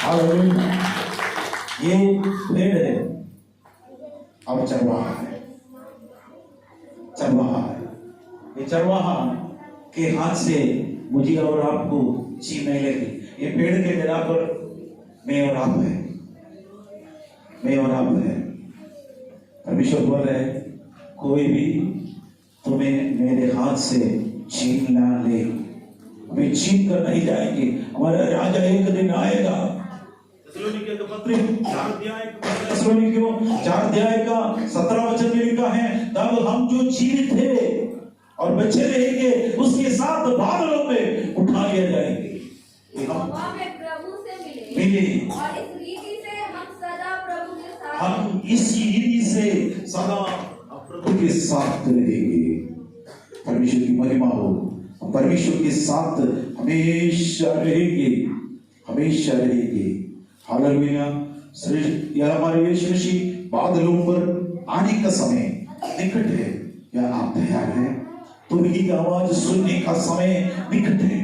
Speaker 1: हालेलुया। ये भेड़ है, अब चरवाहा है। चरवाहा है, ये चरवाहा के हाथ से मुझे और आपको छीन नहीं लेती। ये पेड़ के जगह पर मैं और आप है, मैं और आप है। परमेश्वर बोल रहे हैं कोई भी तुम्हें मेरे हाथ से छीन ना ले। हमें छीन कर नहीं जाएंगे। हमारा राजा एक दिन आएगा। थिस्सलुनीके के पत्री 4 अध्याय का 17 वचन में लिखा है तब हम जो जीवित थे और बचे रहेंगे उसके साथ बादलों में उठा लिया जाएंगे।
Speaker 2: हवा में प्रभु से मिले
Speaker 1: मिले
Speaker 2: और इस रीति से हम सदा प्रभु के साथ,
Speaker 1: हम इस रीति प्रभु के साथ रहेंगे। परमेश्वर की महिमा हो, हम परमेश्वर के साथ हमेशा रहेंगे, हमेशा रहेंगे। हालेलुया। श्रेष्ठ यह हमारे यीशु मसीह बादलों पर आने का समय निकट है। क्या आप तैयार हैं? तुरही की आवाज सुनने का समय निकट है।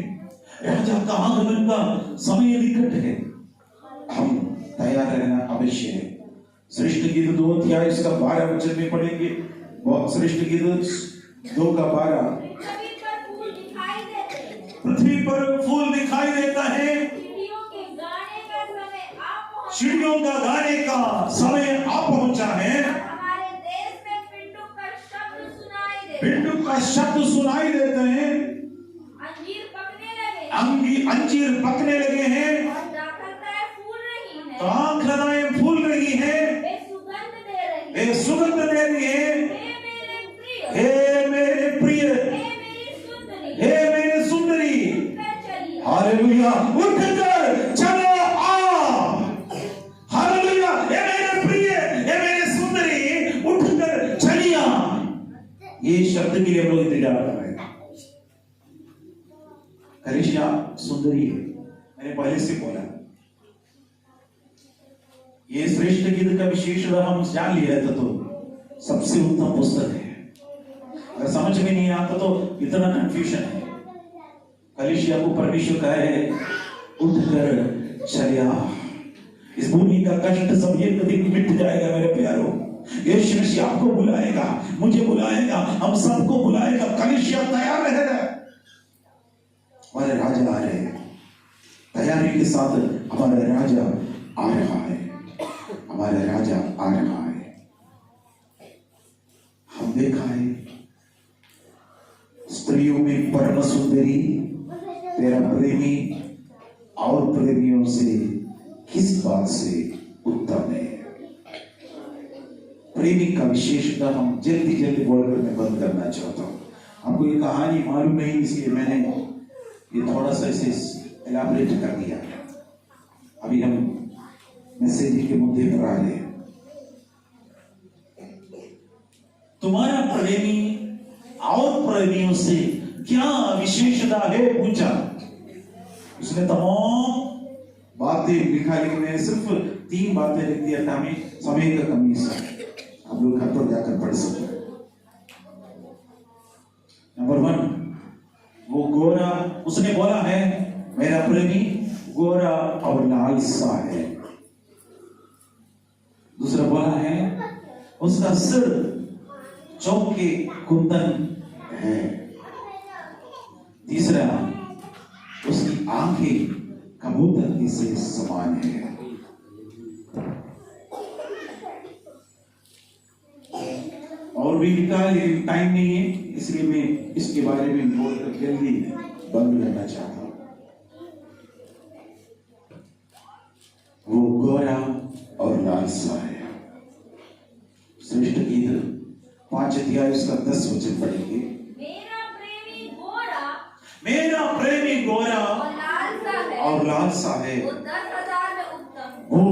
Speaker 1: राजा का आगमन का समय निकट है। हम तैयार रहना अवश्य है। श्रेष्ठ गीत 2 अध्याय इसका 12 वचन में पढ़ेंगे। बहुत श्रेष्ठ गीत 2 का 12। पृथ्वी पर फूल दिखाई देता है, चिड़ियों का गाने का समय आ पहुंचा है।
Speaker 2: हमारे देश में पिंडुक का शब्द सुनाई देता है।
Speaker 1: पिंडुक का शब्द सुनाई देते हैं।
Speaker 2: अंजीर पकने लगे,
Speaker 1: अंजीर पकने लगे हैं।
Speaker 2: और दाखलताएं फूल रही हैं,
Speaker 1: दाखलताएं फूल रही हैं।
Speaker 2: वे सुगंध दे रही हैं।
Speaker 1: वे सुगंध दे रही हैं।
Speaker 2: हे मेरे प्रिय,
Speaker 1: हे मेरे प्रिय,
Speaker 2: हे मेरी सुंदरी,
Speaker 1: हे मेरे सुंदरी,
Speaker 2: उठकर चलिए।
Speaker 1: हालेलुया, उठकर चलो आ। हालेलुया, हे मेरे प्रिय, हे मेरे सुंदरी, उठकर चलिए। ये शब्द के लिए हम लोग इंतजार कर रहे हैं। कलीसिया सुंदरी है, मैंने पहले से बोला। ये श्रेष्ठ गीत का विशेषण हम जान लिया था तो सबसे उत्तम पुस्तक है। अगर समझ में नहीं आता तो इतना कंफ्यूजन है। कलीसिया को परमेश्वर कहा है उठकर चलिया। इस भूमि का कष्ट सब एक दिन मिट जाएगा मेरे प्यारों। यीशु मसीह आपको बुलाएगा, मुझे बुलाएगा, हम सबको बुलाएगा। कलीसिया तैयार रहेगा। हमारे राजा आ रहे हैं, तैयारी के साथ हमारा राजा आ रहा है, हमारा राजा आ रहा है। हम देखा है स्त्रियों में परम सुंदरी तेरा प्रेमी और प्रेमियों से किस बात से उत्तम है। प्रेमी का विशेषता हम जल्दी जल्दी बोलकर मैं बंद करना चाहता हूं। हमको ये कहानी मालूम नहीं, इसलिए मैंने ये थोड़ा सा इसे एलाबोरेट कर दिया। अभी हम मैसेज के मुद्दे पर आ रहे हैं। तुम्हारा प्रेमी और प्रेमियों से क्या विशेषता है पूछा। उसने तमाम बातें लिखा, लेकिन मैंने सिर्फ 3 बातें लिख दिया था। हमें समय का कमी से आप लोग घर पर जाकर पढ़ सकते हैं। नंबर 1, वो गोरा, उसने बोला है मेरा प्रेमी गोरा और लाल सा है। दूसरा बोला है उसका सिर चौक के कुंदन है। तीसरा उसकी आंखें कबूतर की से समान है। और भी लिखा है लेकिन टाइम नहीं है, इसलिए मैं इसके बारे में बोलकर जल्दी बंद करना चाहता हूं। वो गोरा और लाल सा है। श्रेष्ठ गीत 5 अध्याय उसका 10 वचन पढ़ेंगे।
Speaker 2: मेरा प्रेमी गोरा,
Speaker 1: मेरा प्रेमी गोरा और लाल सा है।
Speaker 2: वो 10,000 में उत्तम,
Speaker 1: वो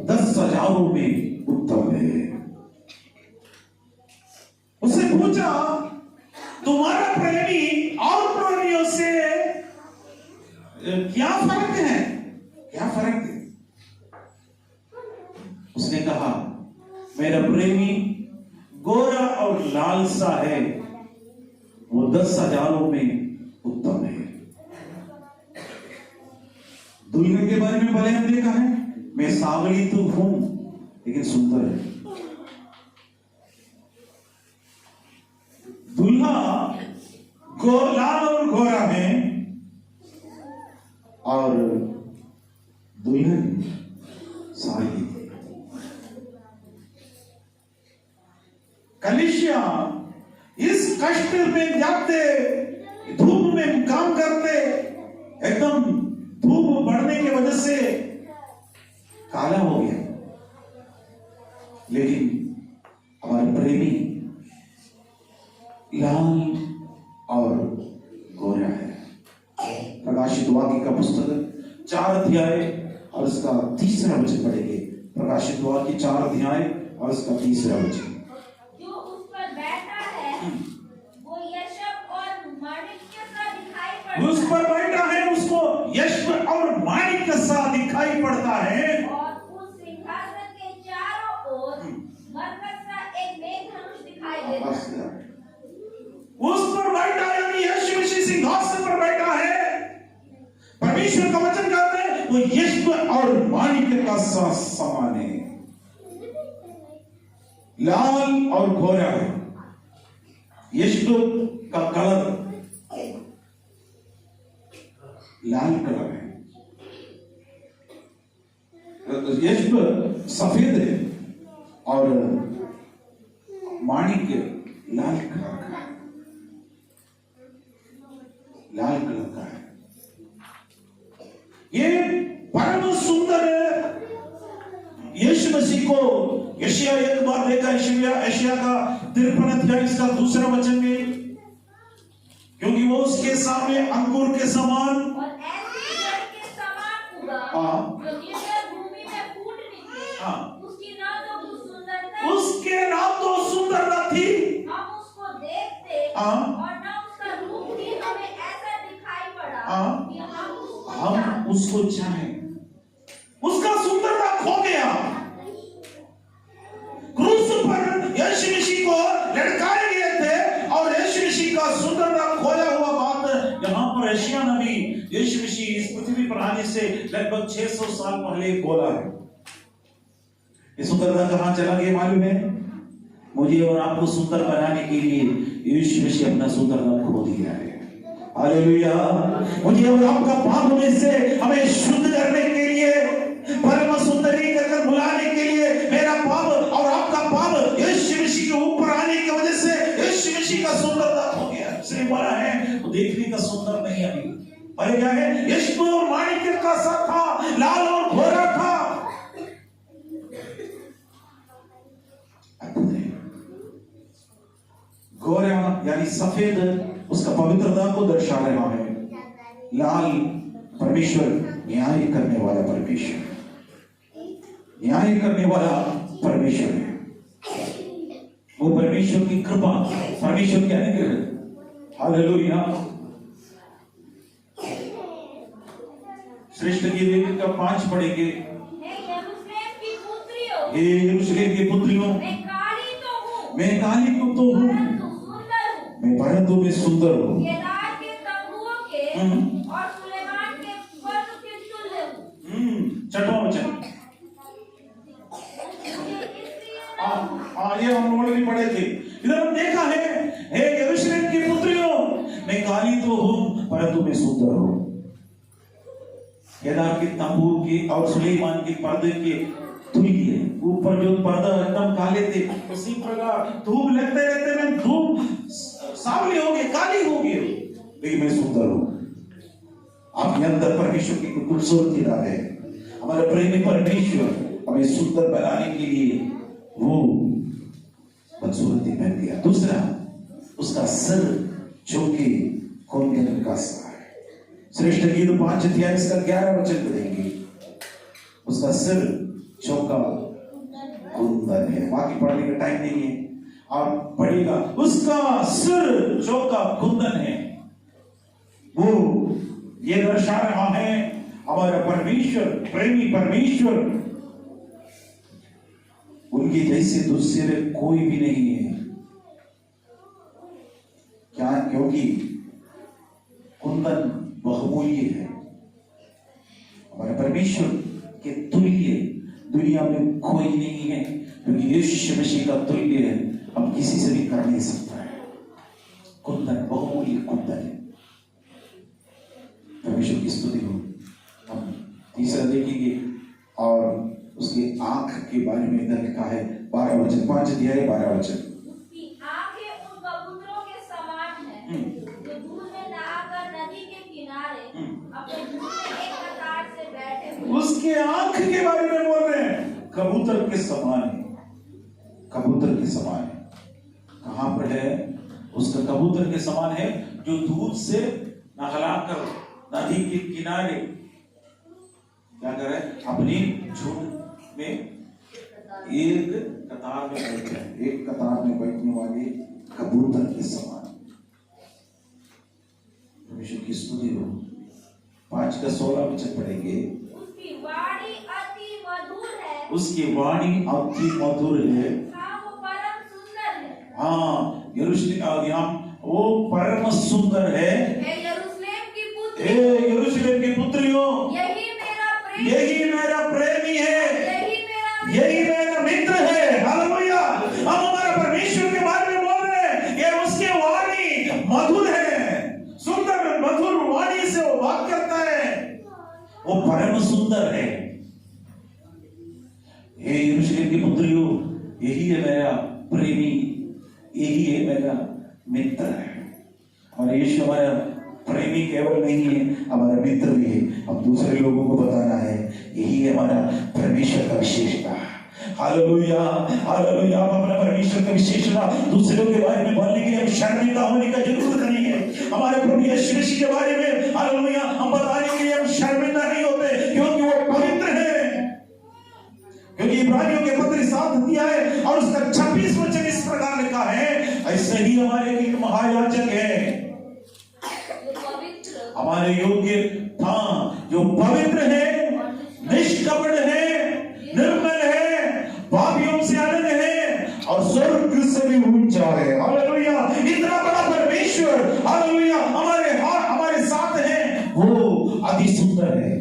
Speaker 1: 10,000 में उत्तम है। उसने पूछा तुम्हारा प्रेमी और प्रेमियों से क्या फर्क है, क्या फर्क है। उसने कहा मेरा प्रेमी गोरा और लाल सा है, वो 10,000 में उत्तम है। दुल्हन के बारे में भले हम देखा है, मैं सांवली तो हूं लेकिन सुंदर है। दुल्हा लाल और गोरा है और दुल्हन साली। कलीसिया इस कष्ट में जाते, धूप में काम करते, एकदम धूप बढ़ने की वजह से काला हो गया, लेकिन हमारे प्रेमी लाल और गोरा है। प्रकाशित वाक्य का पुस्तक 4 अध्याय और उसका 3रा वचन पढ़ेंगे। प्रकाशित वाक्य 4 अध्याय और उसका 3रा वचन।
Speaker 2: जो उस पर बैठ
Speaker 1: उस पर बैठा, यानी यीशु मसीह सिंहासन पर बैठा है। परमेश्वर का वचन कहते हैं वो यीशु और माणिक्य का सा समान है, लाल और गोरा है। यीशु का कलर लाल कलर है, यीशु सफेद है और माणिक्य लाल कलर का है, लाल कलर का है। ये परम सुंदर यीशु मसीह को यशायाह एक बार देखा, यशायाह का 53 अध्याय इसका दूसरा वचन में, क्योंकि वो उसके सामने अंकुर के समान
Speaker 2: और ऐसी जड़ के समान उगा, जो निर्जल भूमि में फूट निकले। उसके ना तो सुंदरता थी, हम उसको देखते और ना उसका रूप भी हमें ऐसा दिखाई पड़ा कि हम उसको
Speaker 1: चाहें। उसका सुंदरता खो गया। क्रूस पर यीशु मसीह को लटकाए गए थे और यीशु मसीह का सुंदरता खोया हुआ बात यहाँ पर यशायाह नबी यीशु मसीह इस पृथ्वी पर आने से लगभग 600 साल पहले बोला है। ये सुंदरता कहाँ चला गया मालूम है? मुझे और आपको सुंदर बनाने के लिए यीशु मसीह अपना सुंदरता खो दिया है। हालेलुया। मुझे और आपका पाप में से हमें शुद्ध करने के लिए, परम सुंदरी कर बुलाने के लिए, मेरा पाप और आपका पाप यीशु मसीह के ऊपर आने की वजह से यीशु मसीह का सुंदरता खो गया। इसलिए बोला है वो देखने का सुंदर नहीं अभी, अरे क्या है? यीशु और माणिक्य का सा था, लाल और गोरा था। गोरा यानी सफेद उसका पवित्रता को दर्शा रहा है। लाल परमेश्वर न्याय करने वाला परमेश्वर, न्याय करने वाला परमेश्वर है। वो परमेश्वर की कृपा, परमेश्वर की अनुग्रह। हालेलुया। श्रेष्ठ गीत का 5 पढ़ेंगे। हे यरूशलेम की पुत्रियों, मैं काली तो हूँ, मैं परंतु मैं सुंदर हूँ।
Speaker 2: केदार के तंबुओं के और सुलेमान के पर्वत के तुल्य हूँ।
Speaker 1: छठवां वचन। ये हम ऑलरेडी पढ़े थे। इधर हम देखा है, हे यरूशलेम की पुत्रियों, मैं काली तो हूँ परंतु मैं सुंदर हूँ। केदार के तंबू के और सुलेमान के पर्दे के तुल्य, ऊपर जो पर्दा एकदम काले थे, उसी प्रकार धूप लगते रहते मैं धूप सावली हो गई, काली हो गई, लेकिन मैं सुंदर हूँ। आपके अंदर परमेश्वर की खूबसूरती ला है। हमारे प्रेमी परमेश्वर हमें सुंदर बनाने के लिए वो बदसूरती पहन दिया। दूसरा, उसका सर जो कि कुंदन का सा है। श्रेष्ठ गीत 5 अध्याय इसका 11 वचन पढ़ेंगे। उसका सिर चौका कुंदन है। बाकी पढ़ने का टाइम नहीं है, आप पढ़ेगा। उसका सिर चौका कुंदन है। वो ये दर्शा रहा है हमारा परमेश्वर, प्रेमी परमेश्वर, उनके जैसे दूसरे कोई भी नहीं है। क्या? क्योंकि कुंदन बहुमूल्य है। हमारे परमेश्वर के तुल्य दुनिया में कोई नहीं है, क्योंकि यीशु मसीह का तुल्य है हम किसी से भी कर नहीं सकता है। कुंदन बहुमूल्य कुंदन है। परमेश्वर की स्तुति हो। हम तीसरा देखेंगे और उसकी आंख के बारे में इधर लिखा है 12 वचन, 5 अध्याय 12 वचन।
Speaker 2: उसकी आंखें उन कबूतरों के समान हैं जो दूर में नहाकर नदी के किनारे अपने झुंड में एक कतार से बैठे हुए।
Speaker 1: उसके आंख के बारे में बोल रहे हैं, कबूतर के समान है। कबूतर के समान है। कहां पर है? उसका कबूतर के समान है जो दूर से नहलाकर नदी के किनारे क्या करे? अपनी झुंड में एक कतार में बैठे हैं। एक कतार में बैठने वाले कबूतर के समान। परमेश्वर की स्तुति हो। 5 का 16 वचन पढ़ेंगे।
Speaker 2: उसकी वाणी अति मधुर है।
Speaker 1: उसकी वाणी अति मधुर है।
Speaker 2: हाँ, वो परम सुंदर है।
Speaker 1: हाँ यहाँ वो परम सुंदर है।
Speaker 2: यरूशलेम की पुत्री,
Speaker 1: यरूशलेम की पुत्रियों,
Speaker 2: यही मेरा
Speaker 1: प्रेमी है,
Speaker 2: यही
Speaker 1: मेरा मित्र है। हालेलुया। हम हमारे परमेश्वर के बारे में बोल रहे हैं, ये उसके वाणी मधुर है, सुंदर मधुर वाणी से वो बात करता है, वो परम सुंदर है। हे यरूशलेम की पुत्रियों, यही है मेरा प्रेमी, यही है मेरा मित्र है। और यीशु हमारा प्रेमी केवल नहीं है, हमारा मित्र भी है। अब दूसरे लोगों को बताना है, यही है हमारा परमेश्वर का विशेषता। Hallelujah, hallelujah. आप अपना परमेश्वर का विशेषता दूसरों के बारे में बोलने के लिए शर्मिंदा होने का जरूरत नहीं है। हमारे प्रभु यीशु मसीह के बारे में हालेलुया हम बताने के लिए हम शर्मिंदा नहीं होते, क्योंकि वो पवित्र है। क्योंकि इब्रानियों के पत्र 7 दिया है और उसका 26 वचन इस प्रकार लिखा है, ऐसे ही हमारे एक महायाजक है, हमारे योग्य था, जो पवित्र है, निष्कपट है, निर्मल है, पापियों से अलग है और स्वर्ग से भी ऊंचा है। हालेलुया। इतना बड़ा परमेश्वर हालेलुया हमारे साथ है, वो अति सुंदर है।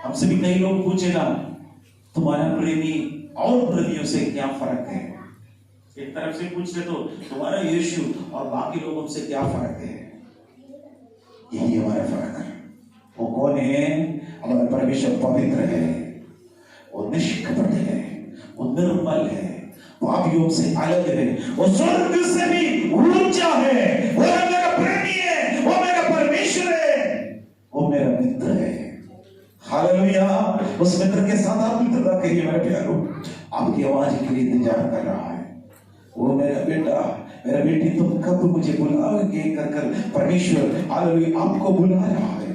Speaker 1: हमसे भी कई लोग पूछेगा, तुम्हारा प्रेमी और प्रेमियों से क्या फर्क है? एक तरफ से पूछ ले तो तुम्हारा यीशु और बाकी लोगों से क्या फर्क है? यही हमारा फर्क है। वो कौन है? हमारा परमेश्वर पवित्र है, वो निष्कपट है, वो निर्मल है, पापियों से अलग है, वो स्वर्ग से भी ऊंचा है। वो मेरा प्रेमी है, वो मेरा परमेश्वर है, वो मेरा मित्र है। हालेलुया। उस मित्र के साथ आप मित्रता करिए मेरे प्यारों। आपकी आवाज के लिए इंतजार कर रहा है। वो मेरा बेटा, मेरा बेटी, तुम कब मुझे बुलाओगे कर परमेश्वर हालेलुया आपको बुला रहा है।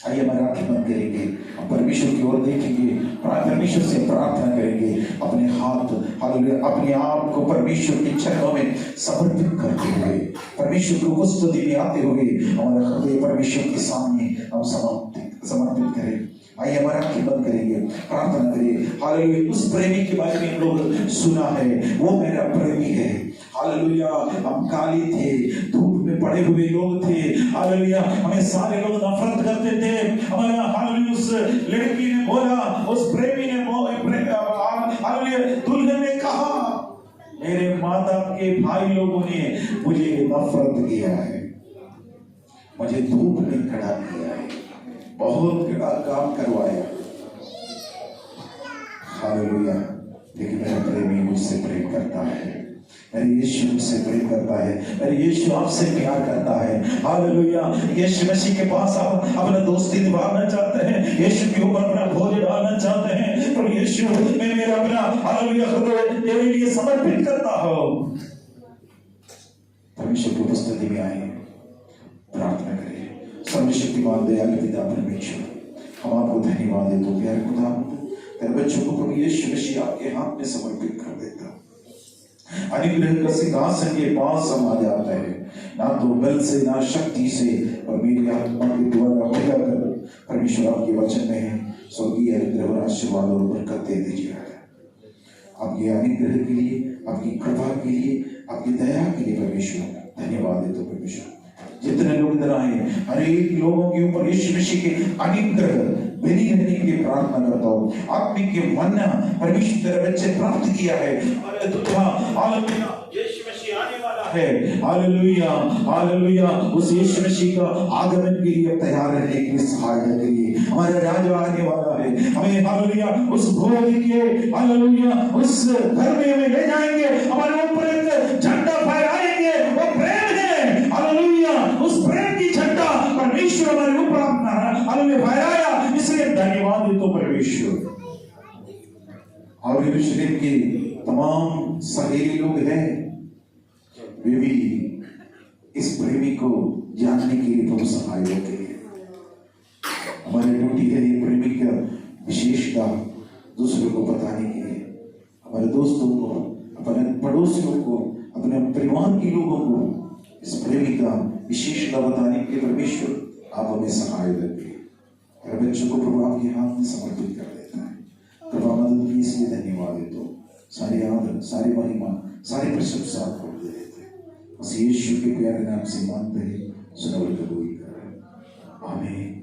Speaker 1: आइए हमारे आंखें बंद करेंगे, हम परमेश्वर की ओर देखेंगे, परमेश्वर से प्रार्थना करेंगे, अपने हाथ हालेलुया अपने आप को परमेश्वर के चरणों में समर्पित करते हुए, परमेश्वर की उपस्थिति में आते हुए हमारा हृदय परमेश्वर के सामने हम समर्पित करें। आइए हमारा आंखें बंद करेंगे, प्रार्थना करिए। हालेलुया। उस प्रेमी के बारे में हम लोग सुना है, वो मेरा प्रेमी है। हालेलुया। हम काली थे, धूप में पड़े हुए लोग थे। हालेलुया। हमें सारे लोग नफरत करते थे। हमारा हालेलुया उस लड़की ने बोला, उस प्रेमी ने हालेलुया दुल्हन ने कहा, मेरे माता के भाई लोगों ने मुझे नफरत किया है, मुझे धूप में खड़ा किया है, बहुत बड़ा काम करवाया। हालेलुया। लेकिन मेरा प्रेमी मुझसे प्रेम करता है, मेरे यीशु मुझसे प्रेम करता है, मेरे यीशु आपसे प्यार करता है। हालेलुया। यीशु मसीह के पास आप अपना दोस्ती निभाना चाहते हैं, यीशु के ऊपर अपना बोझ डालना चाहते हैं, तो यीशु मैं मेरा अपना हालेलुया हृदय तेरे लिए समर्पित करता हूं। परमेश्वर की उपस्थिति में आए, प्रार्थना करें। सर्वशक्तिमान दयालु पिता परमेश्वर, हम आपको धन्यवाद देते हैं। प्यारे खुदा, तेरे बच्चों को प्रभु यीशु मसीह आपके हाथ में समर्पित कर देता। अनुग्रह का सिंहासन के पास हम आ जाता है, ना तो बल से ना शक्ति से, और मेरी आत्मा के द्वारा होगा कर परमेश्वर आपके वचन में है। स्वर्गीय अनुग्रह और आशीर्वाद और बरकत दे दीजिए। आपके अनुग्रह के लिए, आपकी कृपा के लिए, आपकी दया के लिए परमेश्वर धन्यवाद देते हो। परमेश्वर जितने लोग इधर आए, हर एक लोगों के ऊपर यीशु मसीह के अनुग्रह बनी रहने के लिए प्रार्थना करता हूँ। आत्मिक के मन्ना परमेश्वर तेरे बच्चे प्राप्त किया है। हालेलुया। यीशु मसीह आने वाला है। Hallelujah, hallelujah. उस यीशु मसीह का आगमन के लिए तैयार रहने के लिए, सहायता के लिए हमारा राजा आने वाला है। हमें हालेलुया उस भोग के हालेलुया उस घर में हमें ले जाएंगे, हमारे ऊपर एक झंडा फहराएंगे, वो प्रेम है। हालेलुया। उस प्रेम की झंडा परमेश्वर हमारे ऊपर अपना हालेलुया फहराया, इसलिए धन्यवाद देते परमेश्वर। और यरूशलेम के तमाम सहेली लोग हैं, वे भी इस प्रेमी को जानने के लिए बहुत सहायक है। हमारी ड्यूटी है ये प्रेमी का विशेषता दूसरों को बताने के लिए, हमारे दोस्तों को, अपने पड़ोसियों को, अपने परिवार के लोगों को इस प्रेमी का विशेषता बताने के लिए परमेश्वर आप हमें सहायता करिए। मेरे बच्चों को प्रभु आपके हाथ में समर्पित कर देता है। कृपा मदद की इसलिए धन्यवाद देते हो। सारी आदर, सारी महिमा, सारी प्रशंसा आपको दे देते हैं। बस यीशु के प्यारे नाम से मांगते हैं, सुनो और कबूल करें। आमीन।